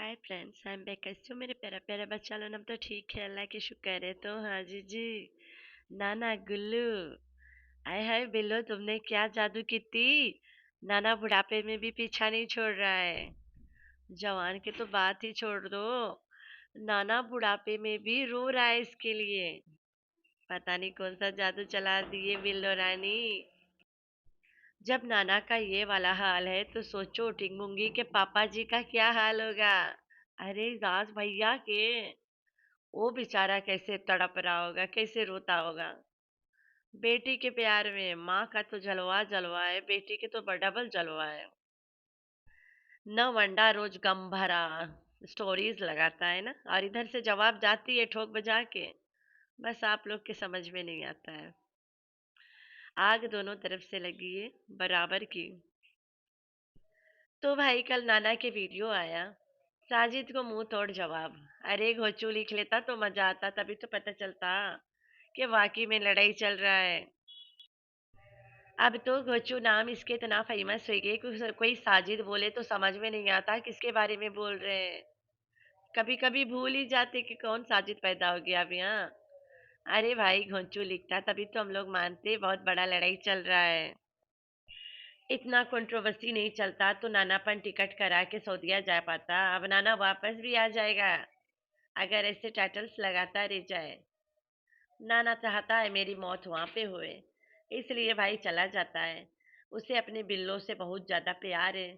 Hi friends, I am back. कैसे हो मेरे प्यारा प्यारा बच्चा लोग? हम तो ठीक है, अल्लाह की शुक्र है। तो हाँ जी जी, नाना गुल्लू, आय हाय बिल्लो, तुमने क्या जादू की थी? नाना बुढ़ापे में भी पीछा नहीं छोड़ रहा है। जवान की तो बात ही छोड़ दो, नाना बुढ़ापे में भी रो रहा है इसके लिए। पता नहीं कौन सा जादू चला दिए बिल्लो रानी। जब नाना का ये वाला हाल है तो सोचो टिंगमुंगी के पापा जी का क्या हाल होगा। अरे दास भैया के, वो बेचारा कैसे तड़प रहा होगा, कैसे रोता होगा। बेटी के प्यार में माँ का तो जलवा जलवा है, बेटी के तो डबल जलवा है। न वंडा रोज गम भरा स्टोरीज लगाता है ना, और इधर से जवाब जाती है ठोक बजा के। बस आप लोग के समझ में नहीं आता है। आग दोनों तरफ से लगी है, बराबर की। तो भाई कल नाना के वीडियो आया, साजिद को मुंह तोड़ जवाब। अरे घोचू लिख लेता तो मजा आता, तभी तो पता चलता कि वाकई में लड़ाई चल रहा है। अब तो घोचू नाम इसके इतना फेमस हो गए कि कोई साजिद बोले तो समझ में नहीं आता किसके बारे में बोल रहे हैं। कभी कभी भूल ही जाते कि कौन साजिद पैदा हो गया अब यहाँ। अरे भाई घोंचू लिखता तभी तो हम लोग मानते बहुत बड़ा लड़ाई चल रहा है। इतना कंट्रोवर्सी नहीं चलता तो नानापन टिकट करा के सऊदीया जा पाता। अब नाना वापस भी आ जाएगा अगर ऐसे टाइटल्स लगाता रह जाए। नाना चाहता है मेरी मौत वहां पे हुए, इसलिए भाई चला जाता है। उसे अपने बिल्लों से बहुत ज्यादा प्यार है।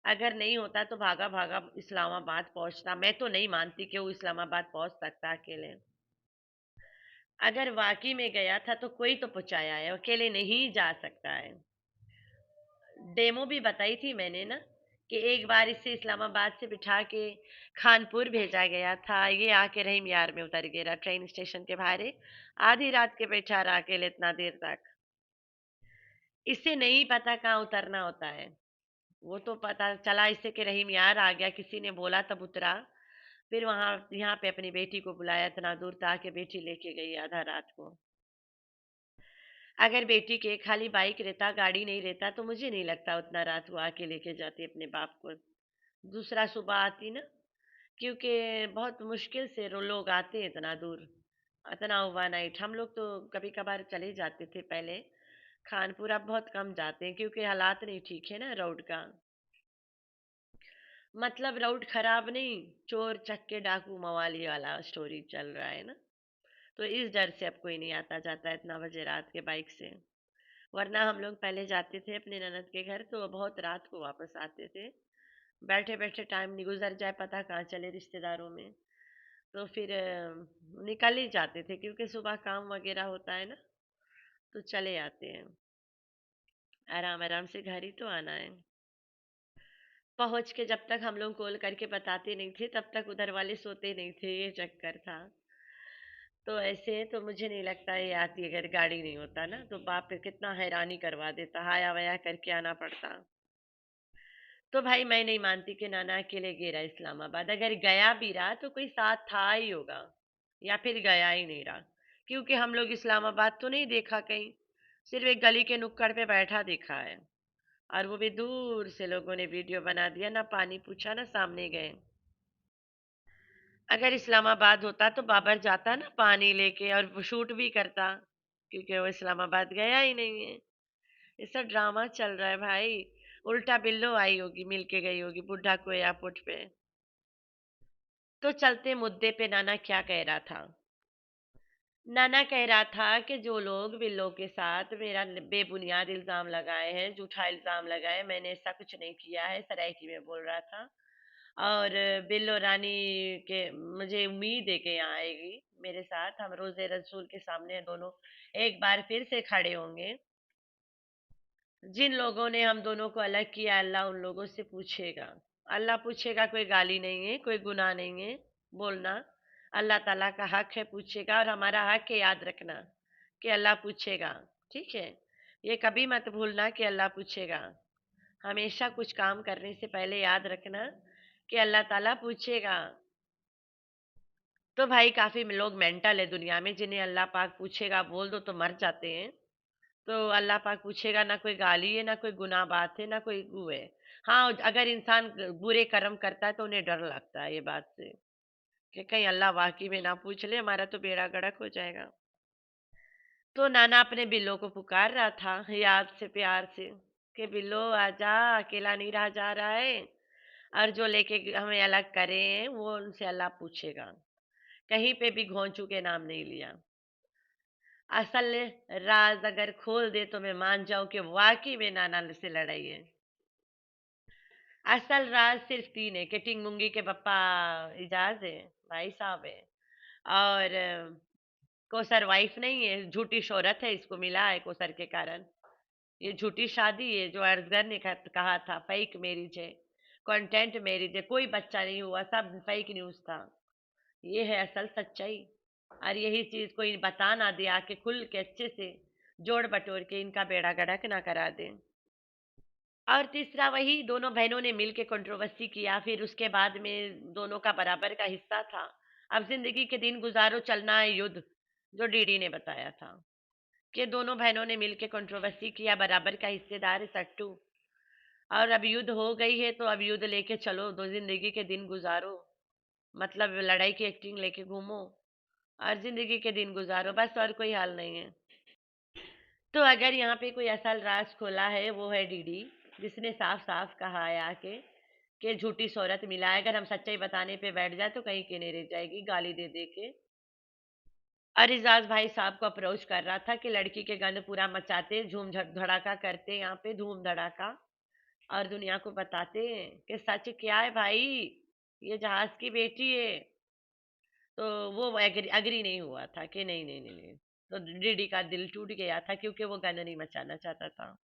अगर नहीं होता तो भागा भागा इस्लामाबाद पहुंचता। मैं तो नहीं मानती कि वो इस्लामाबाद पहुंच सकता अकेले। अगर वाकई में गया था तो कोई तो पहुंचाया है, अकेले नहीं जा सकता है। डेमो भी बताई थी मैंने ना, कि एक बार इसे इस्लामाबाद से बिठा के खानपुर भेजा गया था। ये आके रहीम यार में उतर गया ट्रेन स्टेशन के बाहर। आधी रात के बैठा रहा अकेले इतना देर तक। इसे नहीं पता कहाँ उतरना होता है। वो तो पता चला इसे कि रहीम यार आ गया, किसी ने बोला तब उतरा। फिर वहां यहाँ पे अपनी बेटी को बुलाया, इतना दूर तक के बेटी लेके गई आधा रात को। अगर बेटी के खाली बाइक रहता, गाड़ी नहीं रहता, तो मुझे नहीं लगता उतना रात को आके लेके जाती अपने बाप को। दूसरा सुबह आती ना, क्योंकि बहुत मुश्किल से लोग आते हैं इतना दूर। इतना ओवर नाइट हम लोग तो कभी कभार चले जाते थे पहले खानपुर। अब बहुत कम जाते हैं क्योंकि हालात नहीं ठीक है ना रोड का। मतलब रोड खराब नहीं, चोर चक्के डाकू मवाली वाला स्टोरी चल रहा है ना। तो इस डर से अब कोई नहीं आता जाता इतना बजे रात के बाइक से। वरना हम लोग पहले जाते थे अपने ननद के घर तो बहुत रात को वापस आते थे। बैठे बैठे टाइम नहीं गुजर जाए पता कहाँ चले रिश्तेदारों में। तो फिर निकल ही जाते थे क्योंकि सुबह काम वगैरह होता है ना। तो चले आते हैं, आराम आराम से घर ही तो आना है। पहुंच के जब तक हम लोग कॉल करके बताते नहीं थे तब तक उधर वाले सोते नहीं थे, ये चक्कर था। तो ऐसे तो मुझे नहीं लगता ये आती अगर गाड़ी नहीं होता ना, तो बाप रे कितना हैरानी करवा देता, हाया वया करके आना पड़ता। तो भाई मैं नहीं मानती कि नाना अकेले गिरा इस्लामाबाद। अगर गया भी रहा तो कोई साथ था ही होगा, या फिर गया ही नहीं रहा। क्योंकि हम लोग इस्लामाबाद तो नहीं देखा कहीं, सिर्फ एक गली के नुक्कड़ पे बैठा देखा है। और वो भी दूर से लोगों ने वीडियो बना दिया, ना पानी पूछा ना सामने गए। अगर इस्लामाबाद होता तो बाबर जाता ना पानी लेके, और वो शूट भी करता। क्योंकि वो इस्लामाबाद गया ही नहीं है। ऐसा ड्रामा चल रहा है भाई। उल्टा बिल्लो आई होगी, मिल के गई होगी बुढ़ा को एयरपोर्ट पे। तो चलते मुद्दे पे, नाना क्या कह रहा था? नाना कह रहा था कि जो लोग बिल्लो के साथ मेरा बेबुनियाद इल्जाम लगाए हैं, झूठा इल्जाम लगाए, मैंने ऐसा कुछ नहीं किया है, सराइकी में बोल रहा था। और बिल्लो रानी के मुझे उम्मीद है कि यहाँ आएगी मेरे साथ, हम रोजे रसूल के सामने दोनों एक बार फिर से खड़े होंगे। जिन लोगों ने हम दोनों को अलग किया, अल्लाह उन लोगों से पूछेगा। अल्लाह पूछेगा, कोई गाली नहीं है, कोई गुनाह नहीं है बोलना। अल्लाह ताला का हक है पूछेगा, और हमारा हक है याद रखना कि अल्लाह पूछेगा। ठीक है, ये कभी मत भूलना कि अल्लाह पूछेगा। हमेशा कुछ काम करने से पहले याद रखना कि अल्लाह ताला पूछेगा। तो भाई काफी लोग मेंटल है दुनिया में, जिन्हें अल्लाह पाक पूछेगा बोल दो तो मर जाते हैं। तो अल्लाह पाक पूछेगा, ना कोई गाली है, ना कोई गुनाह बात है, ना कोई गु है। हाँ, अगर इंसान बुरे कर्म करता है तो उन्हें डर लगता है ये बात से कि कहीं अल्लाह वाकई में ना पूछ ले, हमारा तो बेड़ा गर्क हो जाएगा। तो नाना अपने बिल्लो को पुकार रहा था याद से, प्यार से, कि बिल्लो आजा, अकेला नहीं रहा जा रहा है, और जो लेके हमें अलग करे हैं वो उनसे अल्लाह पूछेगा। कहीं पे भी घोंचू के नाम नहीं लिया। असल राज अगर खोल दे तो मैं मान जाऊं कि वाकई में नाना से लड़ाई है। असल राज सिर्फ तीन है, कि टिंगमुंगी के पप्पा इजाज है, भाई साहब है, और कोसर वाइफ नहीं है, झूठी शोहरत है, इसको मिला है कोसर के कारण। ये झूठी शादी है जो अर्जगर ने कहा था, फेक मैरिज है, कंटेंट मैरिज है, कोई बच्चा नहीं हुआ, सब फेक न्यूज था। ये है असल सच्चाई। और यही चीज कोई बता ना दे आके खुल के अच्छे से जोड़ बटोर के इनका बेड़ा गड़क ना करा दे। और तीसरा वही दोनों बहनों ने मिल के कंट्रोवर्सी किया, फिर उसके बाद में दोनों का बराबर का हिस्सा था। अब जिंदगी के दिन गुजारो, चलना है युद्ध, जो डीडी ने बताया था कि दोनों बहनों ने मिल के कंट्रोवर्सी किया, बराबर का हिस्सेदार है सट्टू। और अब युद्ध हो गई है तो अब युद्ध लेके चलो, दो जिंदगी के दिन गुजारो, मतलब लड़ाई की एक्टिंग लेके घूमो और जिंदगी के दिन गुजारो, बस और कोई हाल नहीं है। तो अगर यहाँ पे कोई असल राज खोला है वो है डीडी, जिसने साफ साफ कहा है आके कि झूठी शोहरत मिला है, अगर हम सच्चाई बताने पे बैठ जाए तो कहीं के नहीं रह जाएगी, गाली दे दे के। और इजाज भाई साहब को अप्रोच कर रहा था कि लड़की के गंद पूरा मचाते, धड़ाका करते यहाँ पे, धूम धड़ाका, और दुनिया को बताते कि सच क्या है भाई, ये जहाज की बेटी है। तो वो अग्री नहीं हुआ था कि नहीं नहीं नहीं नहीं। तो डीडी का दिल टूट गया था क्योंकि वो गंद नहीं मचाना चाहता था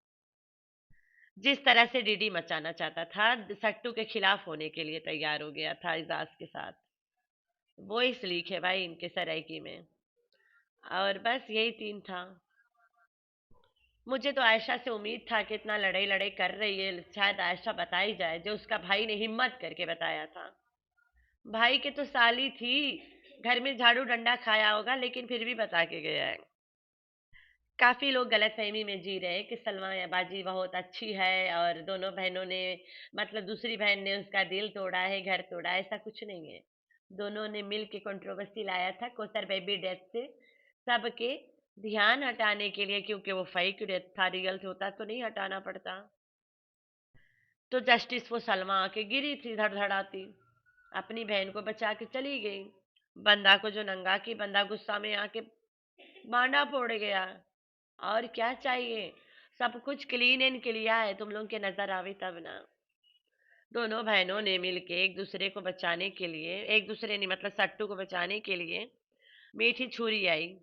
जिस तरह से डीडी मचाना चाहता था। सट्टू के खिलाफ होने के लिए तैयार हो गया था एजाज के साथ। वो इस लीक है भाई इनके सराइकी में। और बस यही तीन था। मुझे तो आयशा से उम्मीद था कि इतना लड़ाई लड़ाई कर रही है, शायद आयशा बताई जाए, जो उसका भाई ने हिम्मत करके बताया था। भाई के तो साली थी, घर में झाड़ू डंडा खाया होगा लेकिन फिर भी बता के गया है। काफी लोग गलतफहमी में जी रहे हैं कि सलमा बाजी बहुत अच्छी है और दोनों बहनों ने, मतलब दूसरी बहन ने उसका दिल तोड़ा है, घर तोड़ा है, ऐसा कुछ नहीं है। दोनों ने मिल के कंट्रोवर्सी लाया था कोसर बेबी डेथ से सबके ध्यान हटाने के लिए, क्योंकि वो फेक डेथ था, रियल होता तो नहीं हटाना पड़ता। तो जस्टिस वो सलमा आके गिरी थी धड़धड़ाती, अपनी बहन को बचा के चली गई। बंदा को जो नंगा की, बंदा गुस्सा में आके बांडा फोड़ गया। और क्या चाहिए, सब कुछ क्लीन एंड क्लियर है, तुम लोग के नजर आवे तब ना। दोनों बहनों ने मिलके एक दूसरे को बचाने के लिए, एक दूसरे ने मतलब सट्टू को बचाने के लिए मीठी छुरी आई।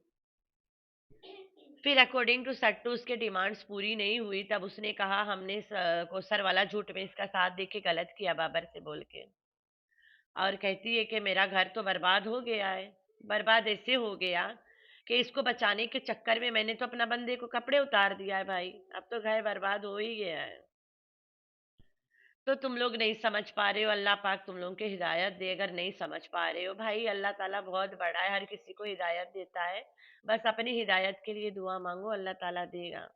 फिर अकॉर्डिंग टू सट्टू उसके डिमांड्स पूरी नहीं हुई, तब उसने कहा हमने कोसर वाला झूठ में इसका साथ दे के गलत किया बाबर से बोल के। और कहती है कि मेरा घर तो बर्बाद हो गया है। बर्बाद ऐसे हो गया कि इसको बचाने के चक्कर में मैंने तो अपना बंदे को कपड़े उतार दिया है भाई, अब तो घर बर्बाद हो ही गया है। तो तुम लोग नहीं समझ पा रहे हो, अल्लाह पाक तुम लोगों के हिदायत दे। अगर नहीं समझ पा रहे हो भाई, अल्लाह ताला बहुत बड़ा है, हर किसी को हिदायत देता है। बस अपनी हिदायत के लिए दुआ मांगो, अल्लाह ताला देगा।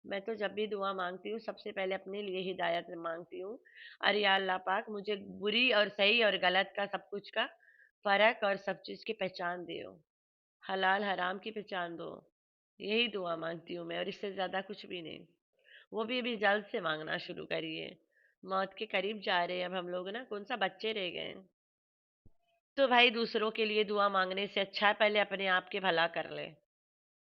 मैं तो जब भी दुआ मांगती हूँ सबसे पहले अपने लिए हिदायत मांगती हूँ। अरे या अल्लाह पाक मुझे बुरी और सही और गलत का, सब कुछ का फर्क और सब चीज़ की पहचान दो, हलाल हराम की पहचान दो। यही दुआ मांगती हूँ मैं, और इससे ज़्यादा कुछ भी नहीं। वो भी अभी जल्द से मांगना शुरू करिए। मौत के करीब जा रहे हैं अब हम लोग ना, कौन सा बच्चे रह गए हैं। तो भाई दूसरों के लिए दुआ मांगने से अच्छा है पहले अपने आप के भला कर ले।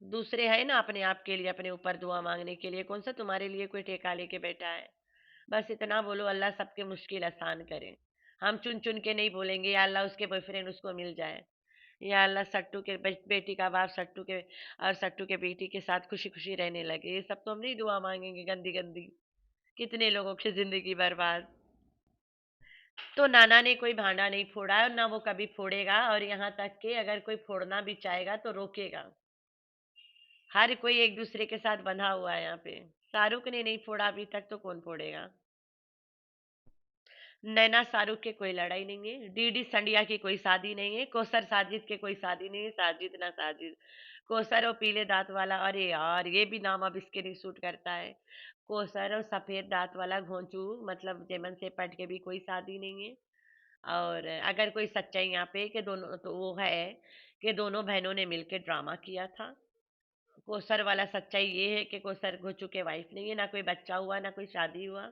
दूसरे है ना अपने आप के लिए, अपने ऊपर दुआ मांगने के लिए, कौन सा तुम्हारे लिए कोई ठेका लेके बैठा है। बस इतना बोलो अल्लाह सबके मुश्किल आसान करे। हम चुन चुन के नहीं बोलेंगे या अल्लाह उसके बॉयफ्रेंड उसको मिल जाए, या अल्लाह सट्टू के बेटी का बाप सट्टू के और सट्टू के बेटी के साथ खुशी खुशी रहने लगे, ये सब तो हम नहीं दुआ मांगेंगे गंदी गंदी। कितने लोगों की जिंदगी बर्बाद। तो नाना ने कोई भांडा नहीं फोड़ा और ना वो कभी फोड़ेगा, और यहाँ तक कि अगर कोई फोड़ना भी चाहेगा तो रोकेगा। हर कोई एक दूसरे के साथ बंधा हुआ है यहाँ पे। शाहरुख ने नहीं फोड़ा अभी तक तो कौन फोड़ेगा। नैना शाहरुख के कोई लड़ाई नहीं है, डीडी संडिया की कोई शादी नहीं है, कौसर साजिद के कोई शादी नहीं है, साजिद ना साजिद। कौसर और पीले दांत वाला, अरे यार ये भी नाम अब इसके नहीं सूट करता है। कोसर और सफेद दांत वाला घोंचू, मतलब जेमन से पट के भी कोई शादी नहीं है। और अगर कोई सच्चाई यहाँ पे कि दोनों, तो वो है कि दोनों बहनों ने मिलकर ड्रामा किया था। कोसर वाला सच्चाई ये है कि कोसर घोंचू के वाइफ नहीं है, ना कोई बच्चा हुआ ना कोई शादी हुआ।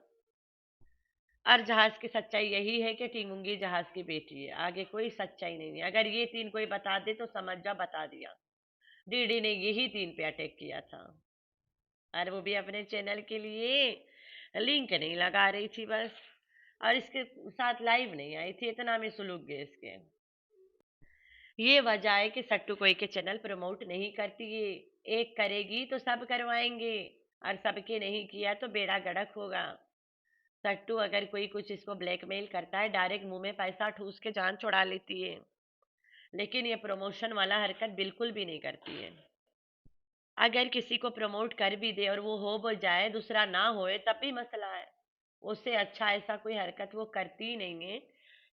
और जहाज की सच्चाई यही है कि टिंगुंगी जहाज की बेटी है, आगे कोई सच्चाई नहीं है। अगर ये तीन कोई बता दे तो समझ जा बता दिया। डीडी ने यही तीन पे अटैक किया था, और वो भी अपने चैनल के लिए। लिंक नहीं लगा रही थी बस, और इसके साथ लाइव नहीं आई थी, इतना में सुलूक गए इसके। ये वजह है कि सट्टू कोई के चैनल प्रमोट नहीं करती है। एक करेगी तो सब करवाएंगे, और सबके नहीं किया तो बेड़ा गड़क होगा। सट्टू अगर कोई कुछ इसको ब्लैकमेल करता है, डायरेक्ट मुंह में पैसा ठूस के जान छुड़ा लेती है। लेकिन ये प्रमोशन वाला हरकत बिल्कुल भी नहीं करती है। अगर किसी को प्रमोट कर भी दे और वो हो भी जाए, दूसरा ना होए, तब भी मसला है। उससे अच्छा ऐसा कोई हरकत वो करती ही नहीं है।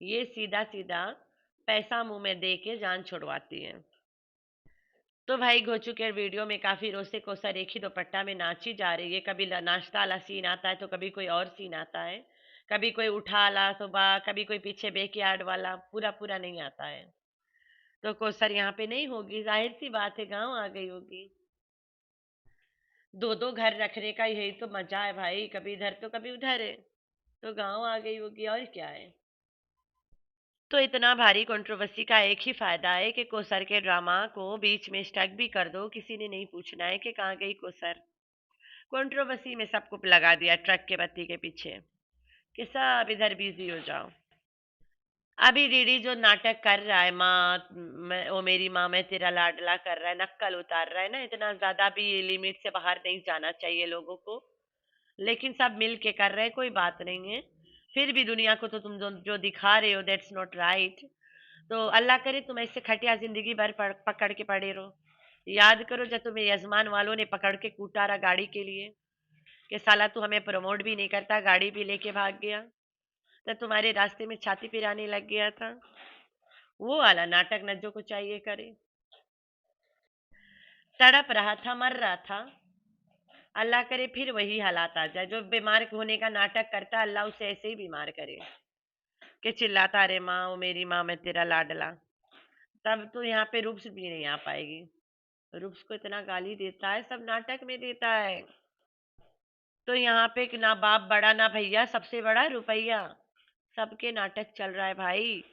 ये सीधा सीधा पैसा मुंह में दे के जान छुड़वाती है। तो भाई घोचू के वीडियो में काफी रोसे कोसर एक ही दुपट्टा में नाची जा रही है। कभी नाश्ता वाला सीन आता है तो कभी कोई और सीन आता है। कभी कोई उठा ला सुबह, कभी कोई पीछे बैकयार्ड वाला, पूरा पूरा नहीं आता है। तो कोसर यहाँ पे नहीं होगी, जाहिर सी बात है, गांव आ गई होगी। दो दो घर रखने का यही तो मजा है भाई, कभी इधर तो कभी उधर है। तो गांव आ गई होगी, और क्या है। तो इतना भारी कंट्रोवर्सी का एक ही फायदा है कि कोसर के ड्रामा को बीच में स्टक भी कर दो, किसी ने नहीं पूछना है कि कहाँ गई कोसर। कंट्रोवर्सी में सबको लगा दिया ट्रक के बत्ती के पीछे, कि सब इधर बिजी हो जाओ। अभी डीडी जो नाटक कर रहा है, माँ ओ मेरी माँ मैं तेरा लाडला कर रहा है, नक्कल उतार रहा है ना, इतना ज्यादा भी लिमिट से बाहर नहीं जाना चाहिए लोगों को। लेकिन सब मिल के कर रहे हैं, कोई बात नहीं है। फिर भी दुनिया को तो तुम जो दिखा रहे हो, दैट्स नॉट राइट। तो अल्लाह करे तुम ऐसे खटिया जिंदगी भर पकड़ के पड़े रहो। याद करो जब तुम्हें यजमान वालों ने पकड़ के कूटा रहा गाड़ी के लिए, कि साला तू हमें प्रमोट भी नहीं करता, गाड़ी भी लेके भाग गया, तो तुम्हारे रास्ते में छाती पिराने लग गया था। वो वाला नाटक नज्जों को चाहिए करे। तड़प रहा था, मर रहा था। अल्लाह करे फिर वही हालात आ जाए, जो बीमार होने का नाटक करता है, अल्लाह उसे ऐसे ही बीमार करे कि चिल्लाता रे माँ ओ मेरी माँ मैं तेरा लाडला। तब तो यहाँ पे रूप्स भी नहीं आ पाएगी। रूप्स को इतना गाली देता है, सब नाटक में देता है। तो यहाँ पे ना बाप बड़ा ना भैया, सबसे बड़ा रुपया। सबके नाटक चल रहा है भाई।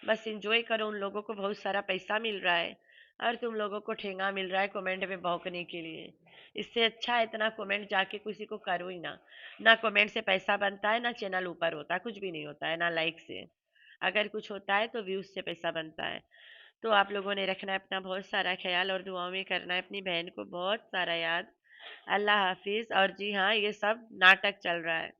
बस एंजॉय करो, उन लोगों को बहुत सारा पैसा मिल रहा है, और तुम लोगों को ठेंगा मिल रहा है कमेंट में भौंकने के लिए। इससे अच्छा है इतना कमेंट जाके किसी को करो ही ना। ना कमेंट से पैसा बनता है, ना चैनल ऊपर होता है, कुछ भी नहीं होता है, ना लाइक से। अगर कुछ होता है तो व्यूज से पैसा बनता है। तो आप लोगों ने रखना है अपना बहुत सारा ख्याल, और दुआओं में करना है अपनी बहन को बहुत सारा याद। अल्लाह हाफिज। और जी हाँ, ये सब नाटक चल रहा है।